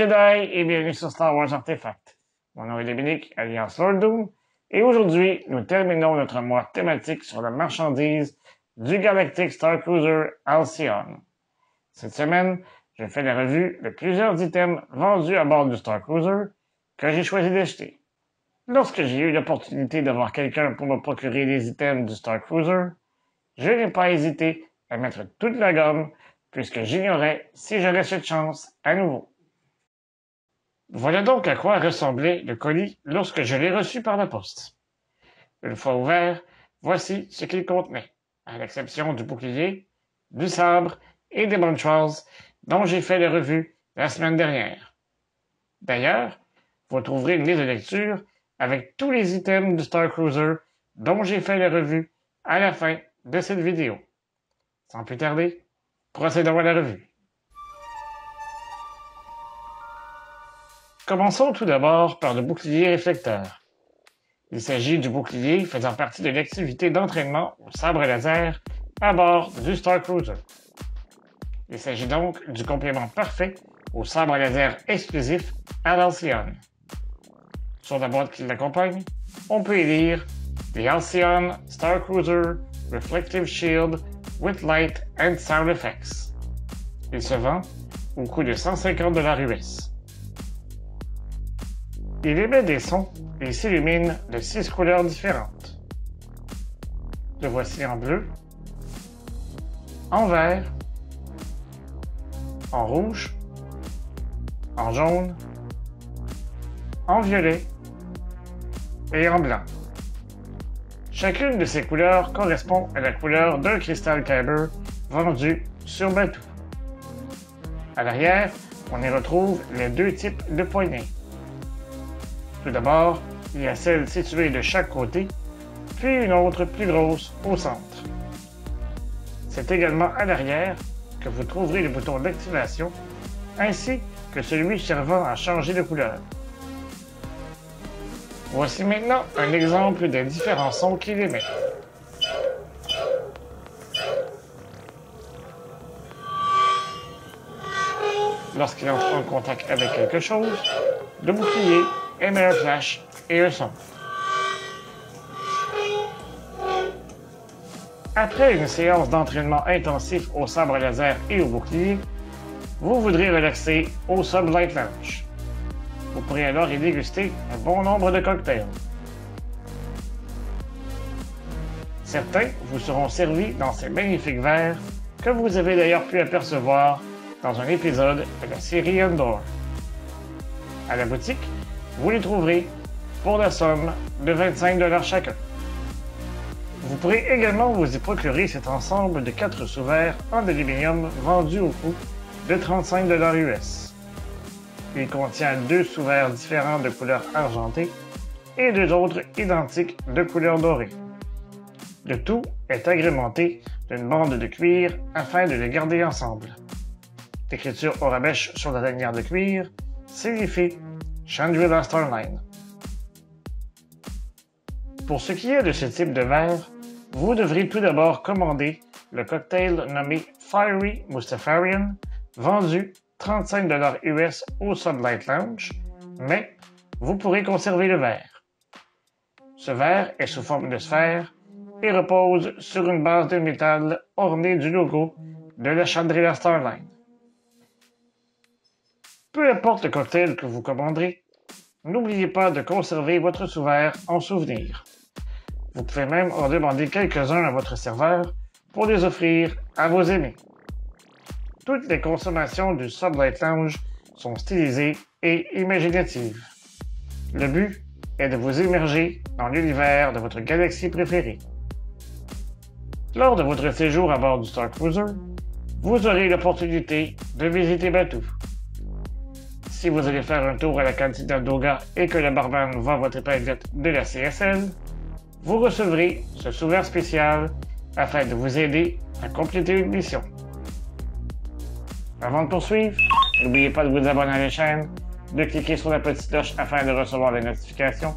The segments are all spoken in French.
Jedi et bienvenue sur Star Wars Artefact. Mon nom est Dominique, alias Lord Doom, et aujourd'hui, nous terminons notre mois thématique sur la marchandise du Galactic Star Cruiser Halcyon. Cette semaine, je fais la revue de plusieurs items vendus à bord du Star Cruiser que j'ai choisi d'acheter. Lorsque j'ai eu l'opportunité d'avoir quelqu'un pour me procurer les items du Star Cruiser, je n'ai pas hésité à mettre toute la gomme puisque j'ignorais si j'aurais cette chance à nouveau. Voilà donc à quoi ressemblait le colis lorsque je l'ai reçu par la poste. Une fois ouvert, voici ce qu'il contenait, à l'exception du bouclier, du sabre et des Montreals dont j'ai fait la revue la semaine dernière. D'ailleurs, vous trouverez une liste de lecture avec tous les items du Star Cruiser dont j'ai fait la revue à la fin de cette vidéo. Sans plus tarder, procédons à la revue. Commençons tout d'abord par le bouclier réflecteur. Il s'agit du bouclier faisant partie de l'activité d'entraînement au sabre laser à bord du Star Cruiser. Il s'agit donc du complément parfait au sabre laser exclusif à Halcyon. Sur la boîte qui l'accompagne, on peut y lire The Halcyon Star Cruiser Reflective Shield with Light and Sound Effects. Il se vend au coût de 150 $ US. Il émet des sons et s'illumine de 6 couleurs différentes. Le voici en bleu, en vert, en rouge, en jaune, en violet et en blanc. Chacune de ces couleurs correspond à la couleur d'un cristal Kyber vendu sur Batuu. À l'arrière, on y retrouve les deux types de poignées. Tout d'abord, il y a celle située de chaque côté, puis une autre plus grosse au centre. C'est également à l'arrière que vous trouverez le bouton d'activation, ainsi que celui servant à changer de couleur. Voici maintenant un exemple des différents sons qu'il émet. Lorsqu'il entre en contact avec quelque chose, le bouclier émet un flash et un son. Après une séance d'entraînement intensif au sabre laser et au bouclier, vous voudrez relaxer au Sublight Lounge. Vous pourrez alors y déguster un bon nombre de cocktails. Certains vous seront servis dans ces magnifiques verres que vous avez d'ailleurs pu apercevoir dans un épisode de la série Andor. À la boutique, vous les trouverez pour la somme de 25 $ chacun. Vous pourrez également vous y procurer cet ensemble de 4 sous-verres en aluminium vendus au coût de 35 $ US. Il contient 2 sous-verres différents de couleur argentée et 2 autres identiques de couleur dorée. Le tout est agrémenté d'une bande de cuir afin de les garder ensemble. L'écriture Aurebesh sur la lanière de cuir signifie Chandrila Starline. Pour ce qui est de ce type de verre, vous devrez tout d'abord commander le cocktail nommé Fiery Mustafarian, vendu 35 $ US au Sublight Lounge, mais vous pourrez conserver le verre. Ce verre est sous forme de sphère et repose sur une base de métal ornée du logo de la Chandrila Starline. Peu importe le cocktail que vous commanderez, n'oubliez pas de conserver votre sous-verre en souvenir. Vous pouvez même en demander quelques-uns à votre serveur pour les offrir à vos amis. Toutes les consommations du Sublight Lounge sont stylisées et imaginatives. Le but est de vous immerger dans l'univers de votre galaxie préférée. Lors de votre séjour à bord du Star Cruiser, vous aurez l'opportunité de visiter Batuu. Si vous allez faire un tour à la cantina Doga et que le barman voit votre épinglette de la CSL, vous recevrez ce sous-verre spécial afin de vous aider à compléter une mission. Avant de poursuivre, n'oubliez pas de vous abonner à la chaîne, de cliquer sur la petite cloche afin de recevoir les notifications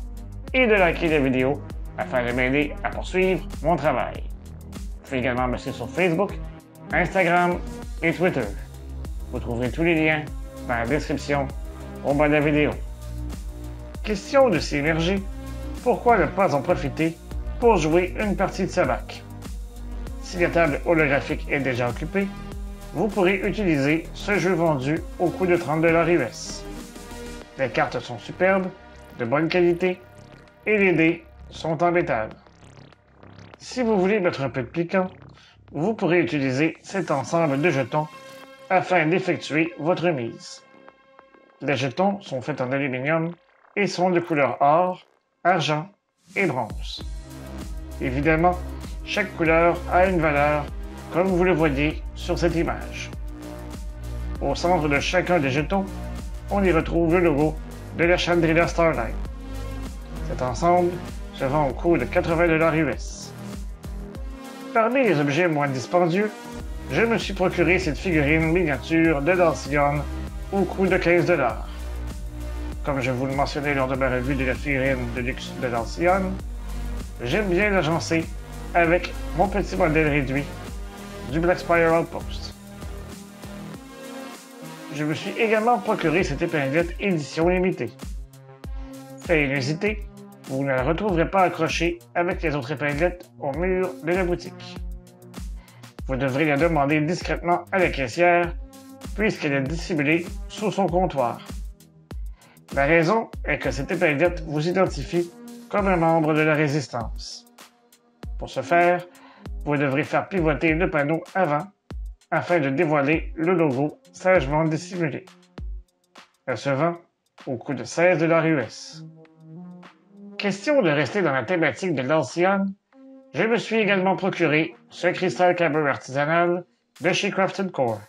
et de liker la vidéo afin de m'aider à poursuivre mon travail. Vous pouvez également me suivre sur Facebook, Instagram et Twitter. Vous trouverez tous les liens dans la description au bas de la vidéo. Question de s'immerger, pourquoi ne pas en profiter pour jouer une partie de Sabacc? Si la table holographique est déjà occupée, vous pourrez utiliser ce jeu vendu au coût de 30 $ US. Les cartes sont superbes, de bonne qualité, et les dés sont en métal. Si vous voulez mettre un peu de piquant, vous pourrez utiliser cet ensemble de jetons afin d'effectuer votre mise. Les jetons sont faits en aluminium et sont de couleur or, argent et bronze. Évidemment, chaque couleur a une valeur, comme vous le voyez sur cette image. Au centre de chacun des jetons, on y retrouve le logo de la Chandrila Starline. Cet ensemble se vend au coût de 80 $ US. Parmi les objets moins dispendieux, je me suis procuré cette figurine miniature de Dalcion au coût de 15 $. Comme je vous le mentionnais lors de ma revue de la figurine de luxe de Dalcion, j'aime bien l'agencer avec mon petit modèle réduit du Black Spire Outpost. Je me suis également procuré cette épinglette édition limitée. Fait inusité, vous ne la retrouverez pas accrochée avec les autres épinglettes au mur de la boutique. Vous devrez la demander discrètement à la caissière, puisqu'elle est dissimulée sous son comptoir. La raison est que cette épinglette vous identifie comme un membre de la Résistance. Pour ce faire, vous devrez faire pivoter le panneau avant afin de dévoiler le logo sagement dissimulé. Elle se vend au coût de 16 $ US. Question de rester dans la thématique de Dalcion, je me suis également procuré ce cristal cabre artisanal de chez Crafted Core.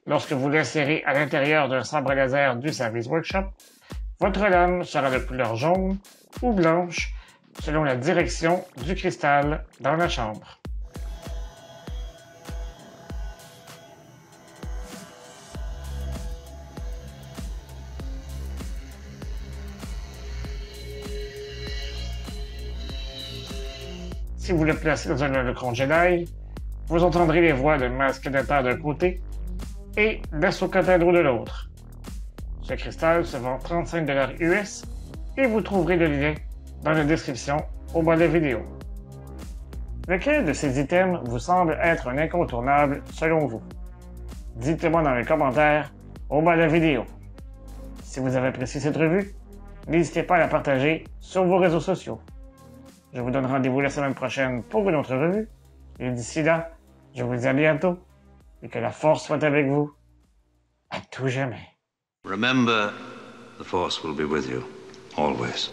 Lorsque vous l'insérez à l'intérieur d'un sabre laser du Service Workshop, votre lame sera de couleur jaune ou blanche selon la direction du cristal dans la chambre. Si vous le placez dans un holocron Jedi, vous entendrez les voix de Masquedateur d'un côté et d'Assokatadro de l'autre. Ce cristal se vend 35 $ US et vous trouverez le lien dans la description au bas de la vidéo. Lequel de ces items vous semble être un incontournable selon vous? Dites-moi dans les commentaires au bas de la vidéo. Si vous avez apprécié cette revue, n'hésitez pas à la partager sur vos réseaux sociaux. Je vous donne rendez-vous la semaine prochaine pour une autre revue. Et d'ici là, je vous dis à bientôt et que la force soit avec vous à tout jamais. Remember, the force will be with you, always.